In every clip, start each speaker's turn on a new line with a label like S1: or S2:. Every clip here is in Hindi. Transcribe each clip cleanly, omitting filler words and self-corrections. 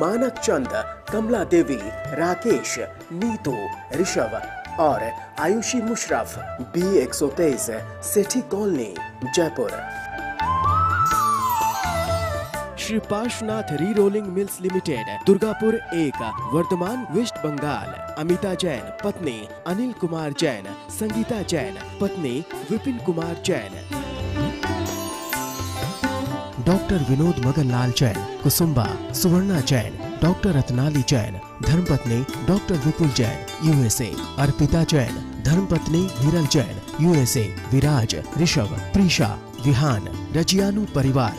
S1: मानक चंद, कमला देवी, राकेश, नीतू, ऋषभ और Ayushi Musharraf, B123, Sethi colony, Jaipur. Shri Parshvanath re rolling mills limited, Durgapur 1, Vardhaman, west Bengal. Amita Jain, पत्नी अनिल कुमार जैन, संगीता जैन, पत्नी विपिन कुमार जैन। डॉक्टर विनोद मगनलाल जैन, कुसुम्बा, सुवर्णा जैन, डॉक्टर रत्नाली जैन, धर्मपत्नी डॉक्टर विपुल जैन, USA। अर्पिता जैन, धर्मपत्नी हिरल जैन, USA। विराज, ऋषभ, प्रीशा, विहान, रजियानु परिवार।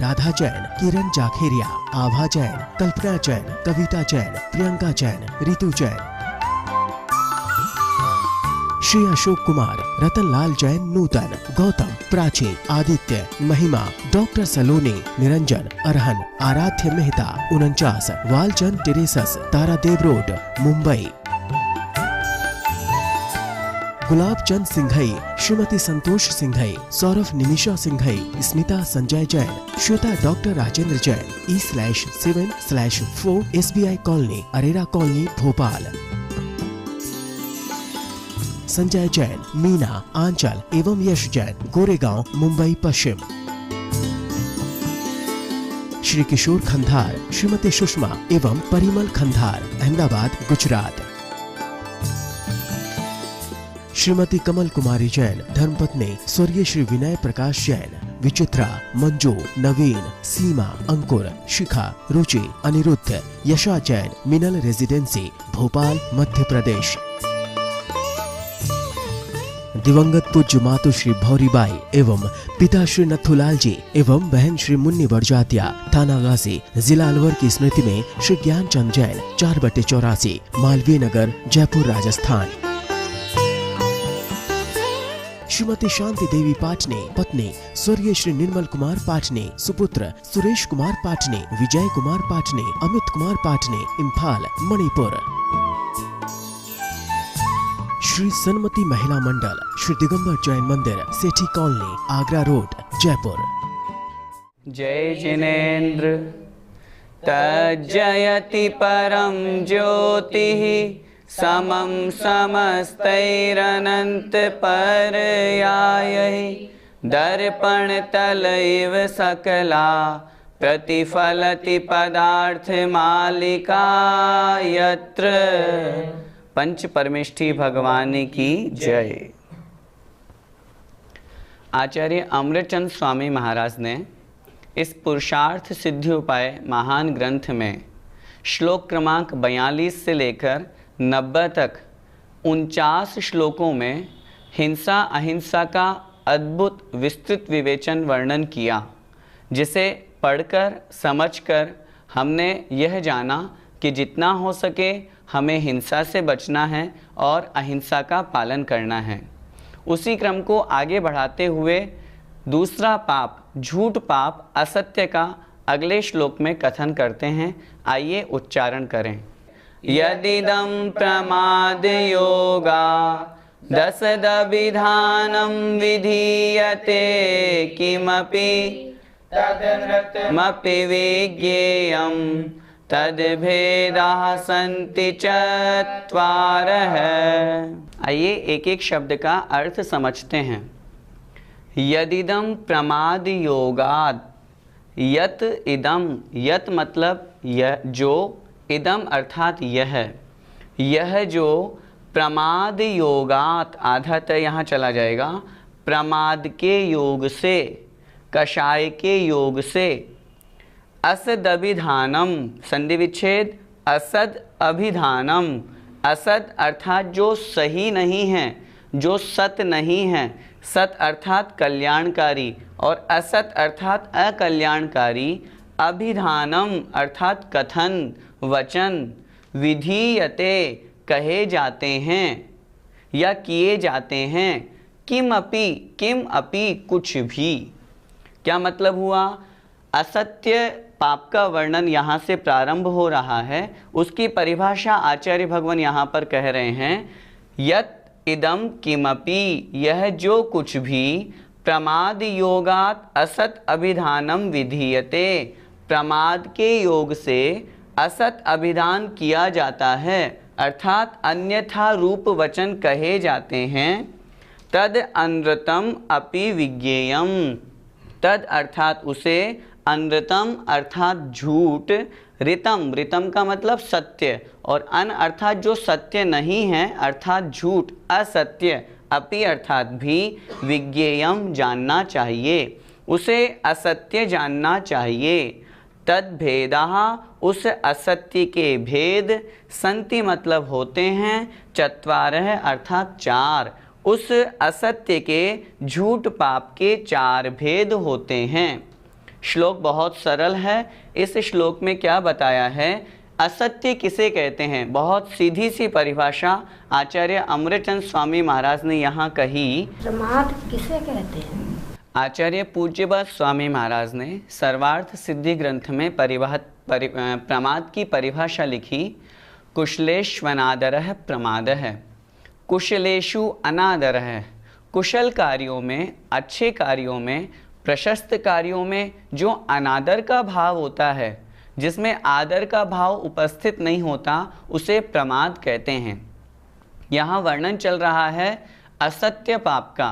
S1: राधा जैन, किरण जाखेरिया, आभा जैन, कल्पना जैन, कविता जैन, प्रियंका जैन, रितु जैन। श्री अशोक कुमार, रतनलाल जैन, नूतन, गौतम, प्राची, आदित्य, महिमा, डॉक्टर सलोनी, Niranjan, Arhan, Aaradhya Mehta, 49, Walchand terraces, Tardeo road, Mumbai. Gulab Chand Singhai, Shrimati Santosh Singhai, Saurabh Nimisha Singhai, Smita Sanjay Jain, Shweta doctor Rajendra Jain, E/7/4 SBI colony, Arera colony, Bhopal. Sanjay Jain, Meena, Anchal एवं यश जैन, गोरेगांव, मुंबई पश्चिम। श्री किशोर खंधार, श्रीमती सुषमा एवं परिमल खंधार, अहमदाबाद, गुजरात। श्रीमती कमल कुमारी जैन, धर्मपत्नी स्वर्गीय श्री विनय प्रकाश जैन, विचित्रा, मंजू, नवीन, सीमा, अंकुर, शिखा, रुचि, अनिरुद्ध, यशा जैन, मिनल रेजिडेंसी, भोपाल, मध्य प्रदेश। दिवंगत पूज्य मातु श्री भौरीबाई एवं पिता श्री नथुलाल जी एवं बहन श्री मुन्नी बड़जातिया, थाना गाजी, जिला अलवर की स्मृति में श्री ज्ञानचंद जैन, 4/84, मालवीय नगर, जयपुर, राजस्थान। श्रीमती शांति देवी पाटने, पत्नी स्वर्गीय श्री निर्मल कुमार पाटने, सुपुत्र सुरेश कुमार पाटने, विजय कुमार पाटने, अमित कुमार पाटने, इम्फाल, मणिपुर। श्री सन्मति महिला मंडल, श्री दिगंबर जैन मंदिर, सेठी कॉलोनी, आगरा रोड, जयपुर।
S2: जय जिनेन्द्र तज्जयति परम ज्योतिः, समं समस्तैरनंत पर्यायैः, दर्पण तलैव सकला प्रतिफलति पदार्थ मालिका यत्र। पंच परमेष्ठी भगवान की जय। आचार्य अमृतचंद स्वामी महाराज ने इस पुरुषार्थ सिद्धि उपाय महान ग्रंथ में श्लोक क्रमांक 42 से लेकर 90 तक 49 श्लोकों में हिंसा अहिंसा का अद्भुत विस्तृत विवेचन वर्णन किया, जिसे पढ़कर समझकर हमने यह जाना कि जितना हो सके हमें हिंसा से बचना है और अहिंसा का पालन करना है। उसी क्रम को आगे बढ़ाते हुए दूसरा पाप, झूठ पाप, असत्य का अगले श्लोक में कथन करते हैं। आइए उच्चारण करें। यदिदं प्रमाद योगा दशदविधानं विधीयते किमपि तदनृतमपि विज्ञेयं तद्भेदाः सन्ति चत्वारः। आइए एक एक शब्द का अर्थ समझते हैं। यदिदं प्रमाद योगात्, यत इदम, यत मतलब यह जो, इदम अर्थात यह जो, प्रमाद योगात, आधा तय यहाँ चला जाएगा, प्रमाद के योग से, कषाय के योग से, असद अभिधानम, संधि विच्छेद, असद अभिधानम, असद अर्थात जो सही नहीं है, जो सत नहीं है, सत अर्थात कल्याणकारी और असत अर्थात अकल्याणकारी, अभिधानम अर्थात कथन, वचन, विधीयते कहे जाते हैं या किए जाते हैं, किम अपि कुछ भी। क्या मतलब हुआ? असत्य पाप का वर्णन यहाँ से प्रारंभ हो रहा है, उसकी परिभाषा आचार्य भगवान यहाँ पर कह रहे हैं। यत इदम किमपि, यह जो कुछ भी, प्रमाद योगात असत अभिधानम विधीयते, प्रमाद के योग से असत अभिधान किया जाता है अर्थात अन्यथा रूप वचन कहे जाते हैं, तद अनृतम अपि विज्ञेयम, तद अर्थात उसे, अनृतम अर्थात झूठ, ऋतम, ऋतम का मतलब सत्य, और अन अर्थात जो सत्य नहीं है अर्थात झूठ, असत्य, अपि अर्थात भी, विज्ञेयम जानना चाहिए, उसे असत्य जानना चाहिए। तद भेदा, उस असत्य के भेद, संति मतलब होते हैं, चत्वारः अर्थात चार, उस असत्य के झूठ पाप के चार भेद होते हैं। श्लोक बहुत सरल है। इस श्लोक में क्या बताया है, असत्य किसे कहते हैं, बहुत सीधी सी परिभाषा आचार्य अमृतचंद स्वामी महाराज ने यहाँ कही।
S3: प्रमाद किसे कहते हैं?
S2: आचार्य पूज्यपाद स्वामी महाराज ने सर्वार्थ सिद्धि ग्रंथ में प्रमाद की परिभाषा लिखी। कुशलेष्वनादरः प्रमादः, कुशलेषु अनादरः, कुशल कार्यों में, अच्छे कार्यों में, प्रशस्त कार्यों में जो अनादर का भाव होता है, जिसमें आदर का भाव उपस्थित नहीं होता, उसे प्रमाद कहते हैं। यहाँ वर्णन चल रहा है असत्य पाप का,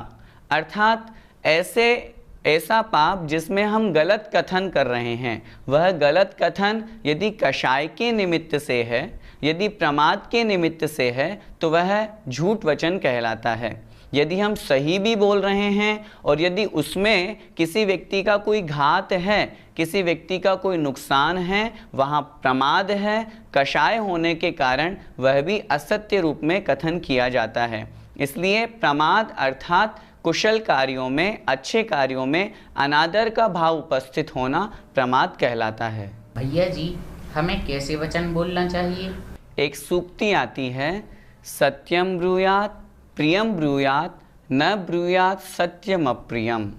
S2: अर्थात ऐसा पाप जिसमें हम गलत कथन कर रहे हैं। वह गलत कथन यदि कषाय के निमित्त से है, यदि प्रमाद के निमित्त से है, तो वह झूठ वचन कहलाता है। यदि हम सही भी बोल रहे हैं और यदि उसमें किसी व्यक्ति का कोई घात है, किसी व्यक्ति का कोई नुकसान है, वहाँ प्रमाद है, कषाय होने के कारण वह भी असत्य रूप में कथन किया जाता है। इसलिए प्रमाद अर्थात कुशल कार्यों में, अच्छे कार्यों में अनादर का भाव उपस्थित होना प्रमाद कहलाता है।
S4: भैया जी, हमें कैसे वचन बोलना चाहिए?
S2: एक सूक्ति आती है, सत्यम ब्रूयात प्रियम ब्रूयात न ब्रूयात सत्यम अप्रियम।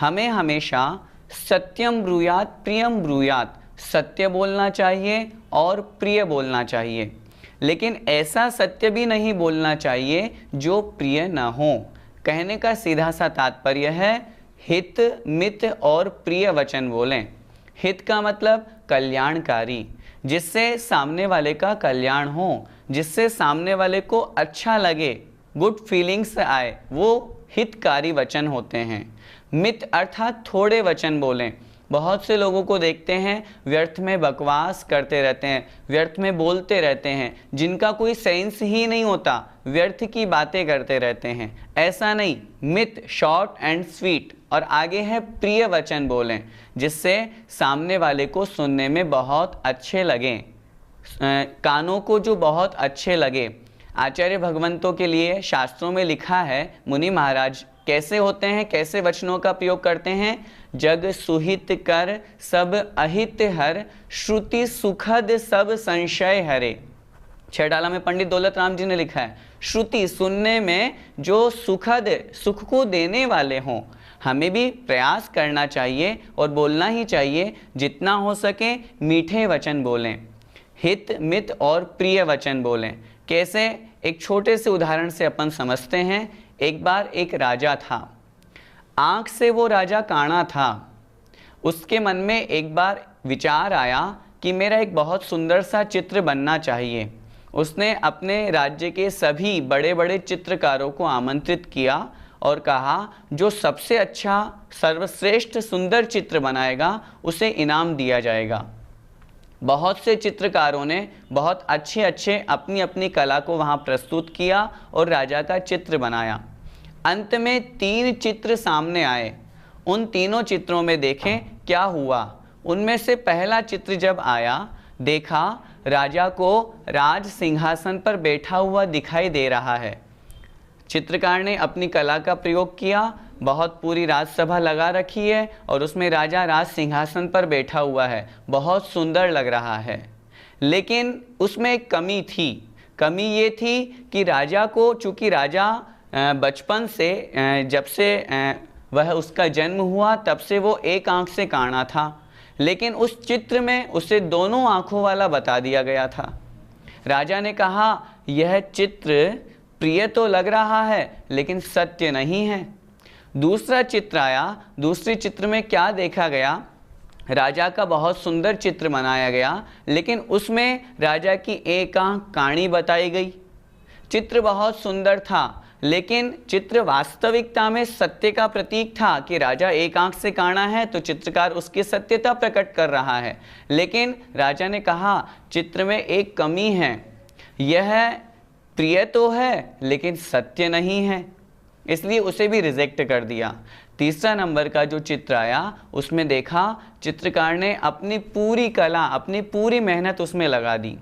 S2: हमें हमेशा सत्यम ब्रूयात प्रियम ब्रूयात, सत्य बोलना चाहिए और प्रिय बोलना चाहिए, लेकिन ऐसा सत्य भी नहीं बोलना चाहिए जो प्रिय न हो। कहने का सीधा सा तात्पर्य है हित, मित और प्रिय वचन बोलें। हित का मतलब कल्याणकारी, जिससे सामने वाले का कल्याण हो, जिससे सामने वाले को अच्छा लगे, गुड फीलिंग्स आए, वो हितकारी वचन होते हैं। मित अर्थात थोड़े वचन बोलें। बहुत से लोगों को देखते हैं व्यर्थ में बकवास करते रहते हैं, व्यर्थ में बोलते रहते हैं, जिनका कोई सेंस ही नहीं होता, व्यर्थ की बातें करते रहते हैं। ऐसा नहीं, मित शॉर्ट एंड स्वीट, और आगे है प्रिय वचन बोलें, जिससे सामने वाले को सुनने में बहुत अच्छे लगें, कानों को जो बहुत अच्छे लगे। आचार्य भगवंतों के लिए शास्त्रों में लिखा है, मुनि महाराज कैसे होते हैं, कैसे वचनों का प्रयोग करते हैं। जग सुहित कर सब अहित हर, श्रुति सुखद सब संशय हरे। छेडाला में पंडित दौलत राम जी ने लिखा है, श्रुति सुनने में जो सुखद, सुख को देने वाले हों। हमें भी प्रयास करना चाहिए और बोलना ही चाहिए, जितना हो सके मीठे वचन बोलें, हित मित और प्रिय वचन बोलें। कैसे, एक छोटे से उदाहरण से अपन समझते हैं। एक बार एक राजा था, आँख से वो राजा काना था। उसके मन में एक बार विचार आया कि मेरा एक बहुत सुंदर सा चित्र बनना चाहिए। उसने अपने राज्य के सभी बड़े बड़े चित्रकारों को आमंत्रित किया और कहा, जो सबसे अच्छा सर्वश्रेष्ठ सुंदर चित्र बनाएगा उसे इनाम दिया जाएगा। बहुत से चित्रकारों ने बहुत अच्छे अपनी अपनी कला को वहाँ प्रस्तुत किया और राजा का चित्र बनाया। अंत में 3 चित्र सामने आए। उन तीनों चित्रों में देखें क्या हुआ। उनमें से पहला चित्र जब आया, देखा राजा को राज सिंहासन पर बैठा हुआ दिखाई दे रहा है। चित्रकार ने अपनी कला का प्रयोग किया, बहुत पूरी राजसभा लगा रखी है और उसमें राजा राज सिंहासन पर बैठा हुआ है, बहुत सुंदर लग रहा है। लेकिन उसमें एक कमी थी। कमी ये थी कि राजा को, चूँकि राजा बचपन से, जब से वह उसका जन्म हुआ तब से वो एक आंख से काना था, लेकिन उस चित्र में उसे दोनों आंखों वाला बता दिया गया था। राजा ने कहा, यह चित्र प्रिय तो लग रहा है लेकिन सत्य नहीं है। दूसरा चित्र आया। दूसरे चित्र में क्या देखा गया, राजा का बहुत सुंदर चित्र बनाया गया, लेकिन उसमें राजा की एक आंख काणी बताई गई। चित्र बहुत सुंदर था, लेकिन चित्र वास्तविकता में सत्य का प्रतीक था कि राजा एक आंख से काणा है, तो चित्रकार उसकी सत्यता प्रकट कर रहा है। लेकिन राजा ने कहा चित्र में एक कमी है, यह प्रिय तो है लेकिन सत्य नहीं है, इसलिए उसे भी रिजेक्ट कर दिया। तीसरा नंबर का जो चित्र आया उसमें देखा चित्रकार ने अपनी पूरी कला, अपनी पूरी मेहनत उसमें लगा दी।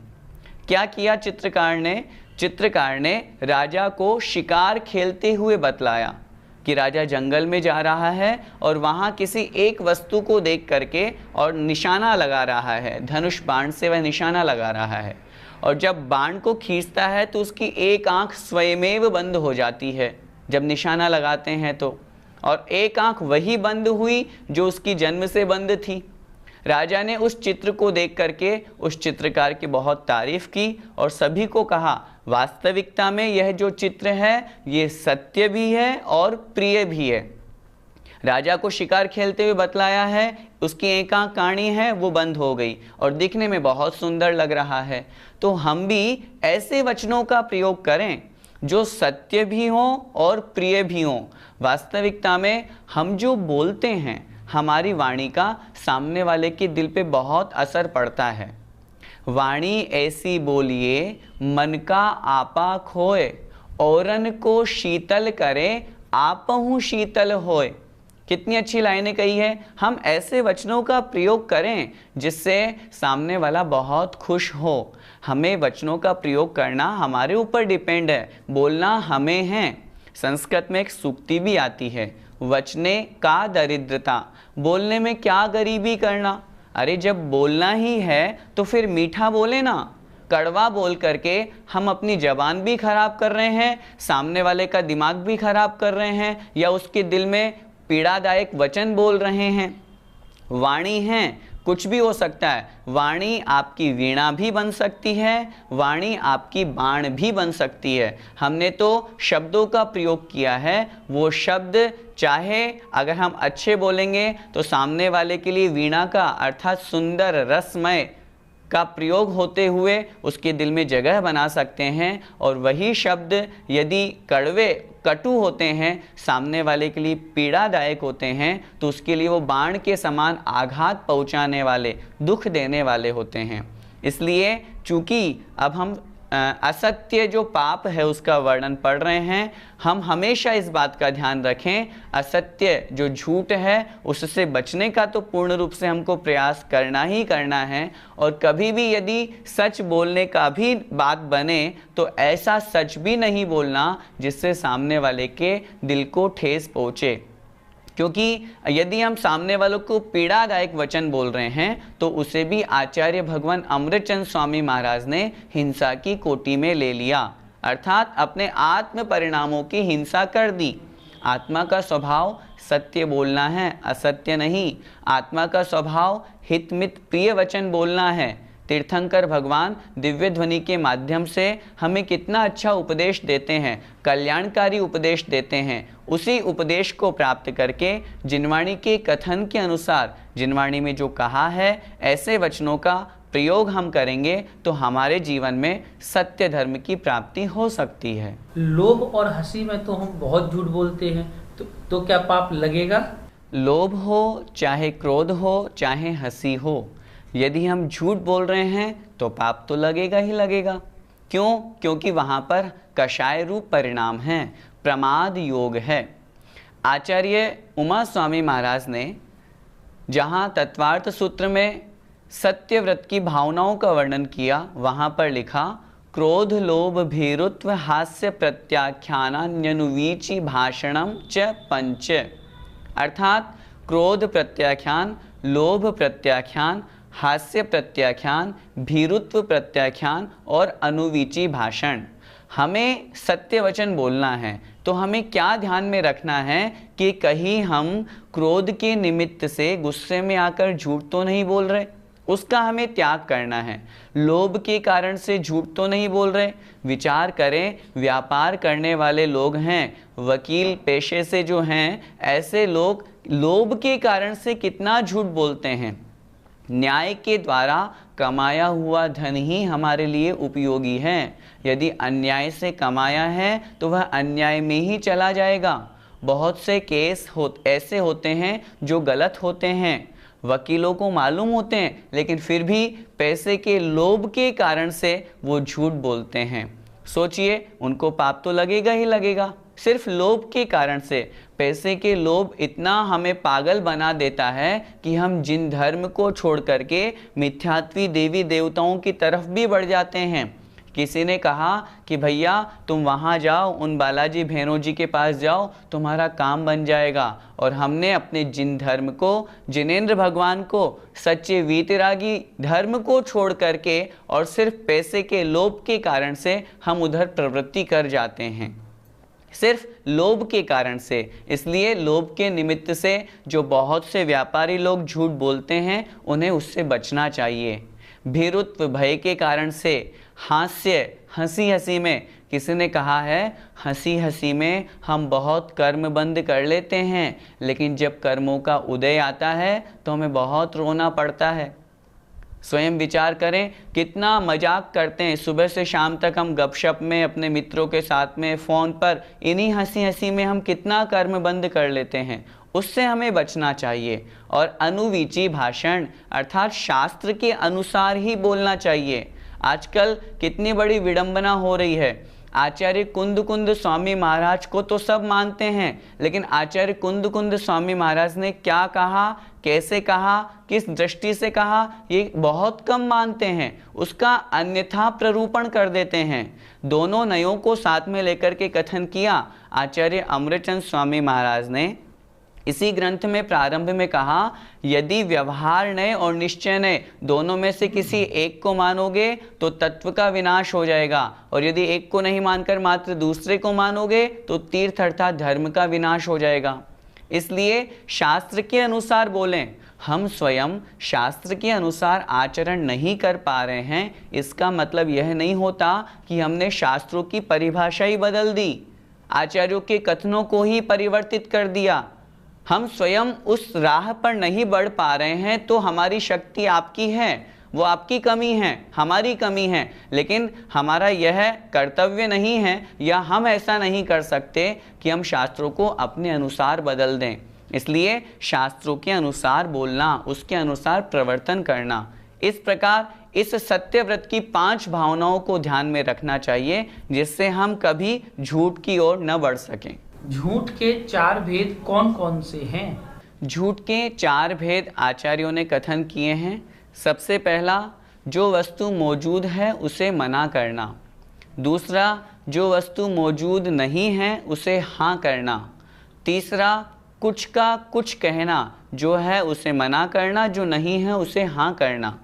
S2: क्या किया चित्रकार ने? चित्रकार ने राजा को शिकार खेलते हुए बतलाया कि राजा जंगल में जा रहा है और वहाँ किसी एक वस्तु को देख करके और निशाना लगा रहा है, धनुष बाण से वह निशाना लगा रहा है, और जब बाण को खींचता है तो उसकी एक आंख स्वयमेव बंद हो जाती है जब निशाना लगाते हैं तो, और एक आंख वही बंद हुई जो उसकी जन्म से बंद थी। राजा ने उस चित्र को देख करके उस चित्रकार की बहुत तारीफ की और सभी को कहा वास्तविकता में यह जो चित्र है ये सत्य भी है और प्रिय भी है। राजा को शिकार खेलते हुए बतलाया है, उसकी एक आंख काणी है, वो बंद हो गई और दिखने में बहुत सुंदर लग रहा है। तो हम भी ऐसे वचनों का प्रयोग करें जो सत्य भी हों और प्रिय भी हों। वास्तविकता में हम जो बोलते हैं, हमारी वाणी का सामने वाले के दिल पे बहुत असर पड़ता है। वाणी ऐसी बोलिए मन का आपा खोए, औरन को शीतल करे आपहु शीतल होए। कितनी अच्छी लाइनें कही है। हम ऐसे वचनों का प्रयोग करें जिससे सामने वाला बहुत खुश हो। हमें वचनों का प्रयोग करना हमारे ऊपर डिपेंड है, बोलना हमें है। संस्कृत में एक सूक्ति भी आती है, वचने का दरिद्रता, बोलने में क्या गरीबी करना। अरे जब बोलना ही है तो फिर मीठा बोले ना। कड़वा बोल करके हम अपनी जबान भी खराब कर रहे हैं, सामने वाले का दिमाग भी खराब कर रहे हैं, या उसके दिल में पीड़ादायक वचन बोल रहे हैं। वाणी है, कुछ भी हो सकता है। वाणी आपकी वीणा भी बन सकती है, वाणी आपकी बाण भी बन सकती है। हमने तो शब्दों का प्रयोग किया है, वो शब्द चाहे अगर हम अच्छे बोलेंगे तो सामने वाले के लिए वीणा का अर्थात सुंदर रसमय का प्रयोग होते हुए उसके दिल में जगह बना सकते हैं, और वही शब्द यदि कड़वे कटु होते हैं, सामने वाले के लिए पीड़ादायक होते हैं, तो उसके लिए वो बाण के समान आघात पहुंचाने वाले, दुख देने वाले होते हैं। इसलिए चूंकि अब हम असत्य जो पाप है उसका वर्णन पढ़ रहे हैं, हम हमेशा इस बात का ध्यान रखें, असत्य जो झूठ है उससे बचने का तो पूर्ण रूप से हमको प्रयास करना ही करना है। और कभी भी यदि सच बोलने का भी बात बने तो ऐसा सच भी नहीं बोलना जिससे सामने वाले के दिल को ठेस पहुँचे। क्योंकि यदि हम सामने वालों को पीड़ादायक वचन बोल रहे हैं तो उसे भी आचार्य भगवान अमृतचंद स्वामी महाराज ने हिंसा की कोटि में ले लिया, अर्थात अपने आत्म परिणामों की हिंसा कर दी। आत्मा का स्वभाव सत्य बोलना है, असत्य नहीं। आत्मा का स्वभाव हितमित प्रिय वचन बोलना है। तीर्थंकर भगवान दिव्य ध्वनि के माध्यम से हमें कितना अच्छा उपदेश देते हैं, कल्याणकारी उपदेश देते हैं। उसी उपदेश को प्राप्त करके जिनवाणी के कथन के अनुसार, जिनवाणी में जो कहा है ऐसे वचनों का प्रयोग हम करेंगे तो हमारे जीवन में सत्य धर्म की प्राप्ति हो सकती है।
S5: लोभ और हंसी में तो हम बहुत झूठ बोलते हैं, तो क्या पाप लगेगा?
S2: लोभ हो चाहे क्रोध हो चाहे हंसी हो, यदि हम झूठ बोल रहे हैं तो पाप तो लगेगा ही लगेगा। क्यों? क्योंकि वहाँ पर कषाय रूप परिणाम है, प्रमाद योग है। आचार्य उमा स्वामी महाराज ने जहाँ तत्वार्थ सूत्र में सत्यव्रत की भावनाओं का वर्णन किया, वहाँ पर लिखा क्रोध लोभ भीरुत्व हास्य प्रत्याख्यानान्यनुवीचि भाषणम च पंच, अर्थात क्रोध प्रत्याख्यान, लोभ प्रत्याख्यान, हास्य प्रत्याख्यान, भीरुत्व प्रत्याख्यान और अनुवीची भाषण। हमें सत्य वचन बोलना है तो हमें क्या ध्यान में रखना है कि कहीं हम क्रोध के निमित्त से गुस्से में आकर झूठ तो नहीं बोल रहे, उसका हमें त्याग करना है। लोभ के कारण से झूठ तो नहीं बोल रहे। विचार करें, व्यापार करने वाले लोग हैं, वकील पेशे से जो हैं, ऐसे लोग लोभ के कारण से कितना झूठ बोलते हैं। न्याय के द्वारा कमाया हुआ धन ही हमारे लिए उपयोगी है। यदि अन्याय से कमाया है तो वह अन्याय में ही चला जाएगा। बहुत से केस ऐसे होते हैं जो गलत होते हैं, वकीलों को मालूम होते हैं, लेकिन फिर भी पैसे के लोभ के कारण से वो झूठ बोलते हैं। सोचिए, उनको पाप तो लगेगा ही लगेगा। सिर्फ लोभ के कारण से, पैसे के लोभ इतना हमें पागल बना देता है कि हम जिन धर्म को छोड़ करके मिथ्यात्वी देवी देवताओं की तरफ भी बढ़ जाते हैं। किसी ने कहा कि भैया तुम वहाँ जाओ, उन बालाजी भैरव जी के पास जाओ, तुम्हारा काम बन जाएगा। और हमने अपने जिन धर्म को, जिनेंद्र भगवान को, सच्चे वीतरागी धर्म को छोड़ करके और सिर्फ पैसे के लोभ के कारण से हम उधर प्रवृत्ति कर जाते हैं, सिर्फ लोभ के कारण से। इसलिए लोभ के निमित्त से जो बहुत से व्यापारी लोग झूठ बोलते हैं, उन्हें उससे बचना चाहिए। भीरुत्व भय के कारण से, हास्य, हंसी हंसी में, किसी ने कहा है हंसी हंसी में हम बहुत कर्म बंद कर लेते हैं, लेकिन जब कर्मों का उदय आता है तो हमें बहुत रोना पड़ता है। स्वयं विचार करें, कितना मजाक करते हैं, सुबह से शाम तक हम गपशप में अपने मित्रों के साथ में फ़ोन पर, इन्हीं हंसी हंसी में हम कितना कर्म बंद कर लेते हैं। उससे हमें बचना चाहिए और अनुवीची भाषण अर्थात शास्त्र के अनुसार ही बोलना चाहिए। आजकल कितनी बड़ी विडंबना हो रही है। आचार्य कुंद स्वामी महाराज को तो सब मानते हैं, लेकिन आचार्य कुंद स्वामी महाराज ने क्या कहा, कैसे कहा, किस दृष्टि से कहा, ये बहुत कम मानते हैं। उसका अन्यथा प्ररूपण कर देते हैं। दोनों नयों को साथ में लेकर के कथन किया। आचार्य अमृतचंद स्वामी महाराज ने इसी ग्रंथ में प्रारंभ में कहा, यदि व्यवहार नय और निश्चय नय दोनों में से किसी एक को मानोगे तो तत्व का विनाश हो जाएगा, और यदि एक को नहीं मानकर मात्र दूसरे को मानोगे तो तीर्थ अर्थात धर्म का विनाश हो जाएगा। इसलिए शास्त्र के अनुसार बोलें। हम स्वयं शास्त्र के अनुसार आचरण नहीं कर पा रहे हैं, इसका मतलब यह नहीं होता कि हमने शास्त्रों की परिभाषा ही बदल दी, आचार्यों के कथनों को ही परिवर्तित कर दिया। हम स्वयं उस राह पर नहीं बढ़ पा रहे हैं तो हमारी शक्ति आपकी है, वो आपकी कमी है, हमारी कमी है, लेकिन हमारा यह कर्तव्य नहीं है या हम ऐसा नहीं कर सकते कि हम शास्त्रों को अपने अनुसार बदल दें। इसलिए शास्त्रों के अनुसार बोलना, उसके अनुसार प्रवर्तन करना, इस प्रकार इस सत्यव्रत की 5 भावनाओं को ध्यान में रखना चाहिए, जिससे हम कभी झूठ की ओर न बढ़ सकें।
S5: झूठ के 4 भेद कौन कौन से हैं?
S2: झूठ के 4 भेद आचार्यों ने कथन किए हैं। सबसे पहला, जो वस्तु मौजूद है उसे मना करना। दूसरा, जो वस्तु मौजूद नहीं है उसे हाँ करना। तीसरा, कुछ का कुछ कहना, जो है उसे मना करना, जो नहीं है उसे हाँ करना।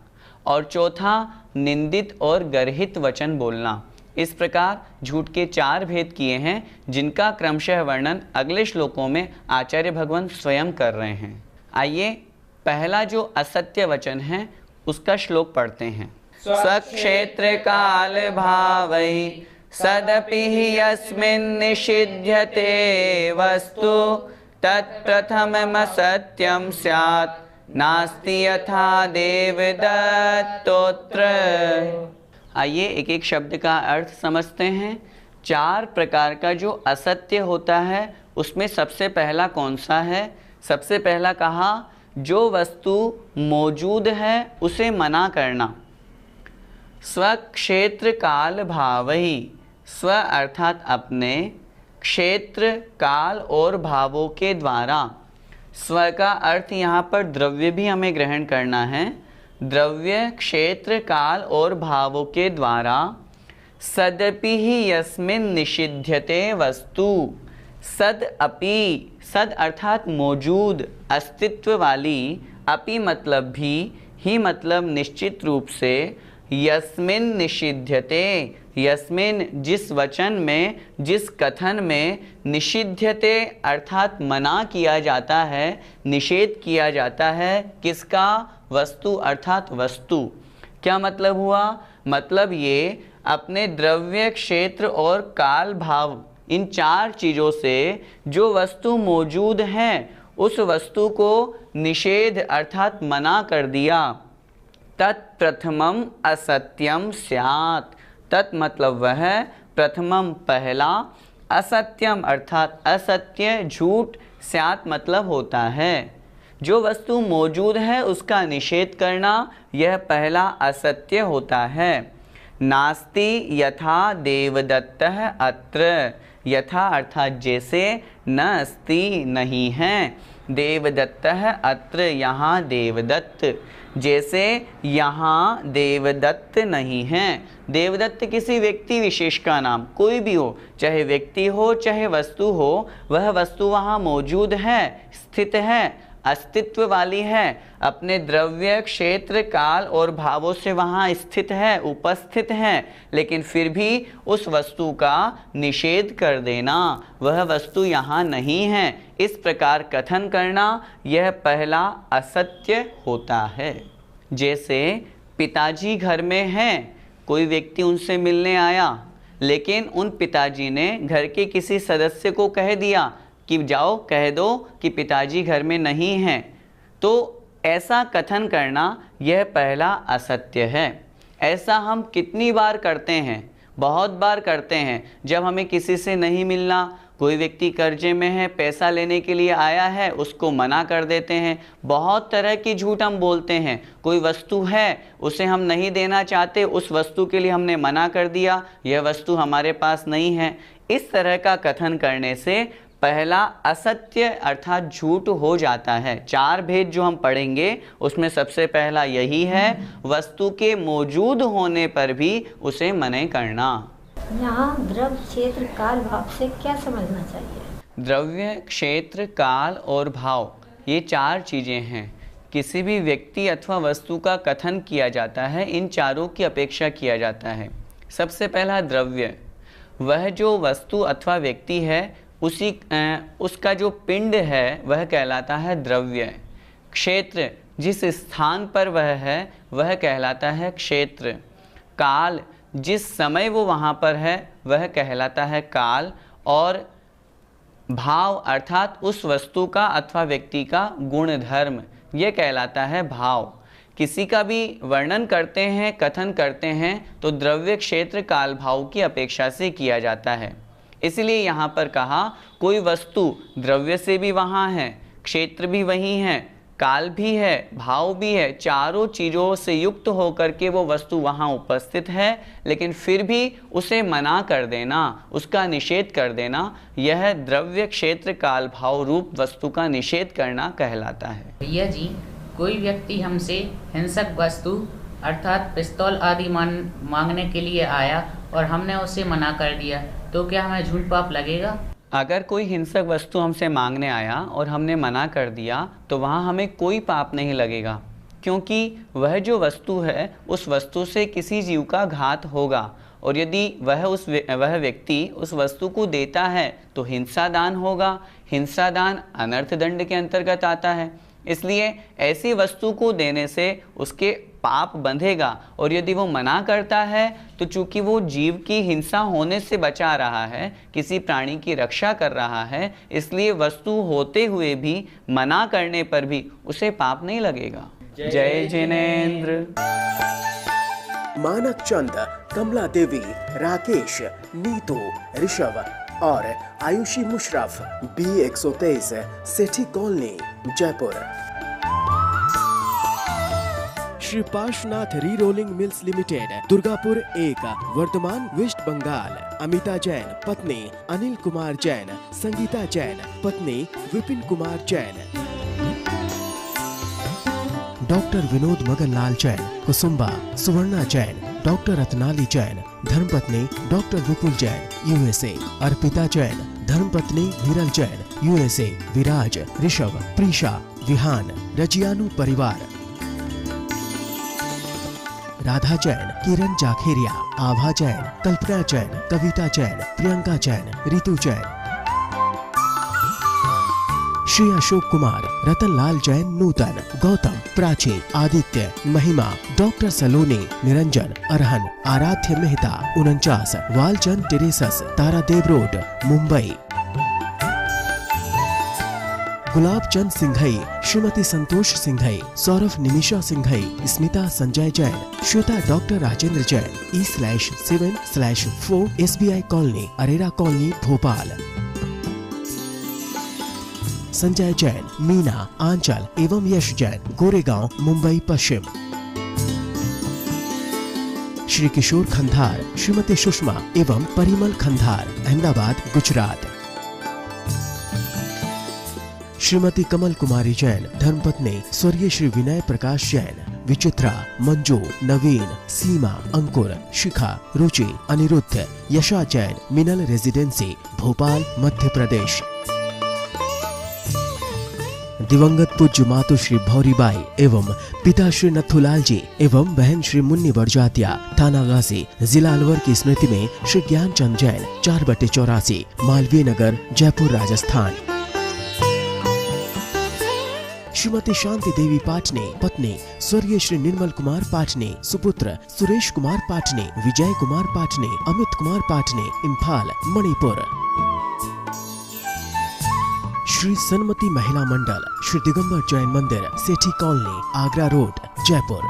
S2: और चौथा, निंदित और गर्हित वचन बोलना। इस प्रकार झूठ के 4 भेद किए हैं, जिनका क्रमशः वर्णन अगले श्लोकों में आचार्य भगवान स्वयं कर रहे हैं। आइए पहला जो असत्य वचन है उसका श्लोक पढ़ते हैं। स्वक्षेत्र काल भावै सदपि हि यस्मिन् निषिध्यते वस्तु तत्प्रथमम् असत्यं स्यात् नास्ति यथा देवदत्तोत्र। आइए एक एक शब्द का अर्थ समझते हैं। 4 प्रकार का जो असत्य होता है उसमें सबसे पहला कौन सा है? सबसे पहला कहा, जो वस्तु मौजूद है उसे मना करना। स्वक्षेत्र काल भावहि, स्व अर्थात अपने, क्षेत्र, काल और भावों के द्वारा। स्व का अर्थ यहाँ पर द्रव्य भी हमें ग्रहण करना है। द्रव्य, क्षेत्र, काल और भावों के द्वारा। सदपि ही यस्मिन् निषिध्यते वस्तु, सद अपि, सद अर्थात मौजूद, अस्तित्व वाली, अपि मतलब भी, ही मतलब निश्चित रूप से, यस्मिन् निषिध्यते, यस्मिन् जिस वचन में, जिस कथन में, निषिध्यते अर्थात मना किया जाता है, निषेध किया जाता है, किसका? वस्तु अर्थात वस्तु। क्या मतलब हुआ? मतलब ये अपने द्रव्य, क्षेत्र और काल भाव, इन 4 चीज़ों से जो वस्तु मौजूद है उस वस्तु को निषेध अर्थात मना कर दिया। तत्प्रथमम असत्यम स्यात्। तत् मतलब वह, प्रथमम पहला, असत्यम अर्थात असत्य झूठ, स्यात् मतलब होता है। जो वस्तु मौजूद है उसका निषेध करना, यह पहला असत्य होता है। नास्ति यथा देवदत्तः अत्र। यथा अर्थात जैसे, न अस्ति नहीं है, देवदत्तः अत्र यहाँ देवदत्त, जैसे यहाँ देवदत्त नहीं है। देवदत्त किसी व्यक्ति विशेष का नाम, कोई भी हो, चाहे व्यक्ति हो चाहे वस्तु हो, वह वस्तु वहाँ मौजूद है, स्थित है, अस्तित्व वाली है, अपने द्रव्य क्षेत्र काल और भावों से वहाँ स्थित है, उपस्थित है, लेकिन फिर भी उस वस्तु का निषेध कर देना, वह वस्तु यहाँ नहीं है, इस प्रकार कथन करना, यह पहला असत्य होता है। जैसे पिताजी घर में हैं, कोई व्यक्ति उनसे मिलने आया, लेकिन उन पिताजी ने घर के किसी सदस्य को कह दिया कि जाओ कह दो कि पिताजी घर में नहीं हैं, तो ऐसा कथन करना यह पहला असत्य है। ऐसा हम कितनी बार करते हैं, बहुत बार करते हैं। जब हमें किसी से नहीं मिलना, कोई व्यक्ति कर्जे में है, पैसा लेने के लिए आया है, उसको मना कर देते हैं। बहुत तरह की झूठ हम बोलते हैं। कोई वस्तु है, उसे हम नहीं देना चाहते, उस वस्तु के लिए हमने मना कर दिया, यह वस्तु हमारे पास नहीं है। इस तरह का कथन करने से पहला असत्य अर्थात झूठ हो जाता है। 4 भेद जो हम पढ़ेंगे उसमें सबसे पहला यही है, वस्तु के मौजूद होने पर भी उसे मना करना।
S3: यहाँ द्रव्य क्षेत्र काल भाव से क्या समझना चाहिए?
S2: द्रव्य क्षेत्र काल और भाव, ये 4 चीज़ें हैं। किसी भी व्यक्ति अथवा वस्तु का कथन किया जाता है, इन चारों की अपेक्षा किया जाता है। सबसे पहला द्रव्य, वह जो वस्तु अथवा व्यक्ति है उसका जो पिंड है वह कहलाता है द्रव्य। क्षेत्र, जिस स्थान पर वह है वह कहलाता है क्षेत्र। काल, जिस समय वो वहाँ पर है वह कहलाता है काल। और भाव अर्थात उस वस्तु का अथवा व्यक्ति का गुण धर्म, ये कहलाता है भाव। किसी का भी वर्णन करते हैं, कथन करते हैं, तो द्रव्य क्षेत्र काल भाव की अपेक्षा से किया जाता है। इसलिए यहाँ पर कहा कोई वस्तु द्रव्य से भी वहाँ है, क्षेत्र भी वही है, काल भी है, भाव भी है, चारों चीज़ों से युक्त होकर के वो वस्तु वहाँ उपस्थित है, लेकिन फिर भी उसे मना कर देना, उसका निषेध कर देना, यह द्रव्य क्षेत्र काल भाव रूप वस्तु का निषेध करना कहलाता है।
S4: भैया जी, कोई व्यक्ति हमसे हिंसक वस्तु अर्थात पिस्तौल आदि मांगने के लिए आया और हमने उसे मना कर दिया, तो क्या हमें झूठ पाप लगेगा?
S2: अगर कोई हिंसक वस्तु हमसे मांगने आया और हमने मना कर दिया तो वहाँ हमें कोई पाप नहीं लगेगा, क्योंकि वह जो वस्तु है उस वस्तु से किसी जीव का घात होगा। और यदि वह व्यक्ति उस वस्तु को देता है तो हिंसा दान होगा। हिंसा दान अनर्थ दंड के अंतर्गत आता है। इसलिए ऐसी वस्तु को देने से उसके पाप बंधेगा। और यदि वो मना करता है तो चूंकि वो जीव की हिंसा होने से बचा रहा है, किसी प्राणी की रक्षा कर रहा है, इसलिए वस्तु होते हुए भी मना करने पर भी उसे पाप नहीं लगेगा। जय जिनेंद्र।
S1: मानक चंद, कमला देवी, राकेश, नीतू, ऋषभ और Ayushi Musharraf, B123, Sethi colony, Jaipur. Shri Parshvanath re rolling mills limited, Durgapur 1, Vardhaman, west Bengal. Amita Jain पत्नी अनिल कुमार जैन, संगीता जैन पत्नी विपिन कुमार जैन। डॉक्टर विनोद मगनलाल जैन, कुसुम्बा, सुवर्णा जैन, डॉक्टर रत्नाली जैन, धर्मपत्नी डॉक्टर विपुल जैन, USA। अर्पिता जैन, धर्मपत्नी विरल जैन, USA। विराज, ऋषभ, प्रीशा, विहान, रजियानु परिवार। राधा जैन, किरण जाखेरिया, आभा जैन, कल्पना जैन, कविता जैन, प्रियंका जैन, रितु जैन। श्री अशोक कुमार, रतनलाल जैन, नूतन, गौतम, प्राची, आदित्य, महिमा, डॉक्टर सलोनी, Niranjan, Arhan, Aaradhya Mehta, 49, Walchand terraces, Tardeo road, Mumbai. Gulab Chand Singhai, Shrimati Santosh Singhai, Saurabh Nimisha Singhai, Smita Sanjay Jain, Shweta doctor Rajendra Jain, E/7/4 SBI colony, Arera colony, Bhopal. Sanjay Jain, Meena, Anchal एवं यश जैन, गोरेगांव, मुंबई पश्चिम। श्री किशोर खंधार, श्रीमती सुषमा एवं परिमल खंधार, अहमदाबाद, गुजरात। श्रीमती कमल कुमारी जैन, धर्मपत्नी स्वर्गीय श्री विनय प्रकाश जैन, विचित्रा, मंजू, नवीन, सीमा, अंकुर, शिखा, रुचि, अनिरुद्ध, यशा जैन, मिनल रेजिडेंसी, भोपाल, मध्य प्रदेश। दिवंगत पूज्य मातु श्री भौरीबाई एवं पिता श्री नथुलाल जी एवं बहन श्री मुन्नी बड़जातिया, थाना गाजी, जिला अलवर की स्मृति में श्री ज्ञानचंद जैन, 4/84, मालवीय नगर, जयपुर, राजस्थान। श्रीमती शांति देवी पाटने, पत्नी स्वर्गीय श्री निर्मल कुमार पाटने, सुपुत्र सुरेश कुमार पाटने, विजय कुमार पाटने, अमित कुमार पाटने, इम्फाल, मणिपुर। श्री सन्मति महिला मंडल, श्री दिगंबर जैन मंदिर, सेठी कॉलोनी, आगरा रोड, जयपुर।